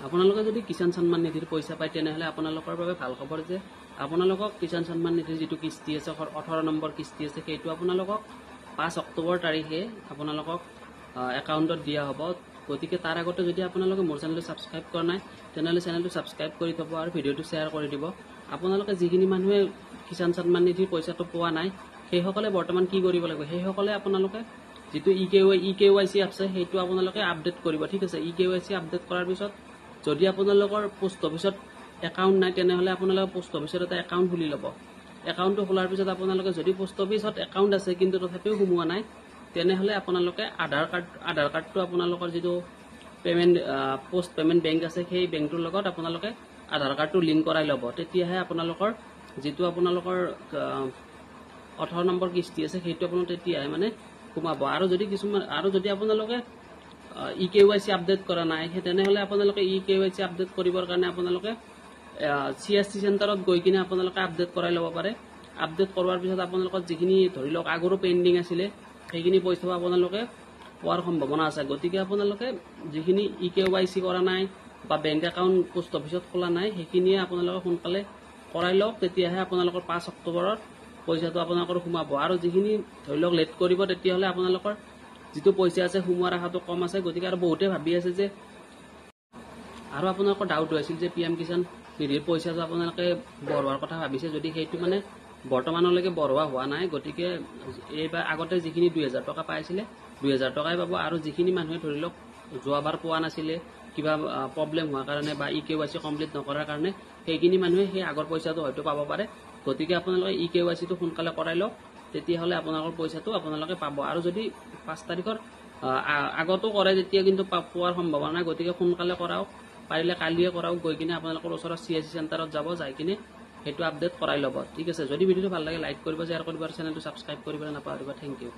আপোনালোকে যদি কিষাণ সন্মান নিধিৰ পইচা পায় তেনেহলে আপোনালোকৰ বাবে ভাল খবৰ যে আপোনালোকক কিষাণ সন্মান নিধিৰ যেটো কিস্তি আছে 18 নম্বৰ কিস্তি আছে সেইটো আপোনালোকক 5 অক্টোবৰ তাৰিখে আপোনালোকক একাউণ্টত দিয়া হ'ব গতিকে তাৰ আগতে যদি আপোনালোকে মোৰ চেনেলটো সাবস্ক্ৰাইব কৰা নাই তেনেহলে চেনেলটো সাবস্ক্ৰাইব কৰি থব আৰু ভিডিওটো শেয়াৰ কৰি দিব আপোনালোকে যিখিনি মানুহে কিষাণ সন্মান নিধিৰ পইচাটো পোৱা নাই সেই সকলে বৰ্তমান কি কৰিব লাগিব সেই সকলে আপোনালোকে যেটো ইকেৱাইসি আছে সেইটো আপোনালোকে আপডেট কৰিব ঠিক আছে ইকেৱাইসি আপডেট কৰাৰ পিছত যদি আপোনালোকৰ পোষ্ট অফিসত একাউণ্ট নাই তেনেহলে আপোনালোকে পোষ্ট অফিসত এটা একাউণ্ট খুলি ল'ব একাউণ্টটো খোলাৰ পিছত আপোনালোকে যদি পোষ্ট অফিসত একাউণ্ট আছে কিন্তু তথাপিও সোমোৱা নাই তেনেহলে আপোনালোকে আধাৰ কাৰ্ডটো আপোনালোকৰ যেটো পেমেন্ট পোষ্ট পেমেন্ট বেংক আছে সেই বেংকটোৰ লগত আপোনালোকে আধাৰ কাৰ্ডটো লিংক কৰাই ল'ব তেতিয়াহে আপোনালোকৰ যেটো আপোনালোকৰ 18 নম্বৰ কিস্তি আছে সেইটো আপোনালোকে তেতিয়াহে মানে সোমাব আৰু যদি আপোনালোকে ইকেৱাইসি আপডেট কৰা নাই তেনেহলে আপোনালোকে ইকেৱাইসি আপডেট কৰিবৰ কাৰণে আপোনালোকে সিএসসি চেণ্টাৰত গৈ কিনে আপোনালোকে আপডেট কৰাই ল'ব পাৰে আপডেট কৰাৰ পিছত আপোনালোকৰ যিখিনি ধৰি লওক আগৰো পেন্ডিং আছিল সেইখিনি পইচা আপোনালোকে পোৱাৰ সম্ভাৱনা আছে গতিকে আপোনালোকে যিখিনি ইকেৱাইসি কৰা নাই বা বেংক একাউণ্ট পোষ্ট অফিসত খোলা নাই সেইখিনি আপোনালোকে সোনকালে কৰাই লওক তেতিয়াহে আপোনালোকৰ 5 অক্টোবৰত পইচাটো আপোনালোকৰ সোমাব আৰু যিখিনি ধৰি লওক লেট কৰিব তেতিয়াহলে আপোনালোকৰ যেটো পইচা আছে সোমোৱাৰ আশাটো কম আছে গতিকে আৰু বহুতে ভাবি আছে যে আৰু আপোনালোকৰ ডাউট হৈছিল যে পিএম কিষাণ নিধিৰ পইচাটো আপোনালোকে বঢ়োৱাৰ কথা ভাবিছে যদি সেইটো মানে বৰ্তমানলৈকে বঢ়োৱা হোৱা নাই গতিকে এইবাৰ আগতে যিখিনি 2000 টকা পাইছিলে 2000 টকাই পাব আৰু যিখিনি মানুহে ধৰি লওক যোৱাবাৰ পোৱা নাছিলে কিবা প্ৰবলেম হোৱাৰ কাৰণে বা ইকেৱাইসি কমপ্লিট নকৰাৰ কাৰণে সেইখিনি মানুহে সেই আগৰ পইচাটো হয়তো পাব পাৰে গতিকে আপোনালোকে ইকেৱাইসিটো সোনকালে কৰাই লওক তেতিয়াহলে আপোনালোকৰ পইচাটো আপোনালোকে পাব আৰু যদি 5 তাৰিখৰ আগতো কৰে তেতিয়া কিন্তু পোৱাৰ সম্ভাৱনা নাই গতিকে সোনকালে কৰাওক পাৰিলে কালিয়ে কৰাওক গৈ কিনে আপোনালোকৰ ওচৰৰ সিএসসি চেণ্টাৰত যাব যাই কিনে সেইটো আপডেট কৰাই ল'ব ঠিক আছে যদি ভিডিওটো ভাল লাগে লাইক কৰিব শেয়াৰ কৰিব আৰু চেনেলটো সাবস্ক্ৰাইব কৰিবলৈ নাপাহৰিব থ্যাংক ইউ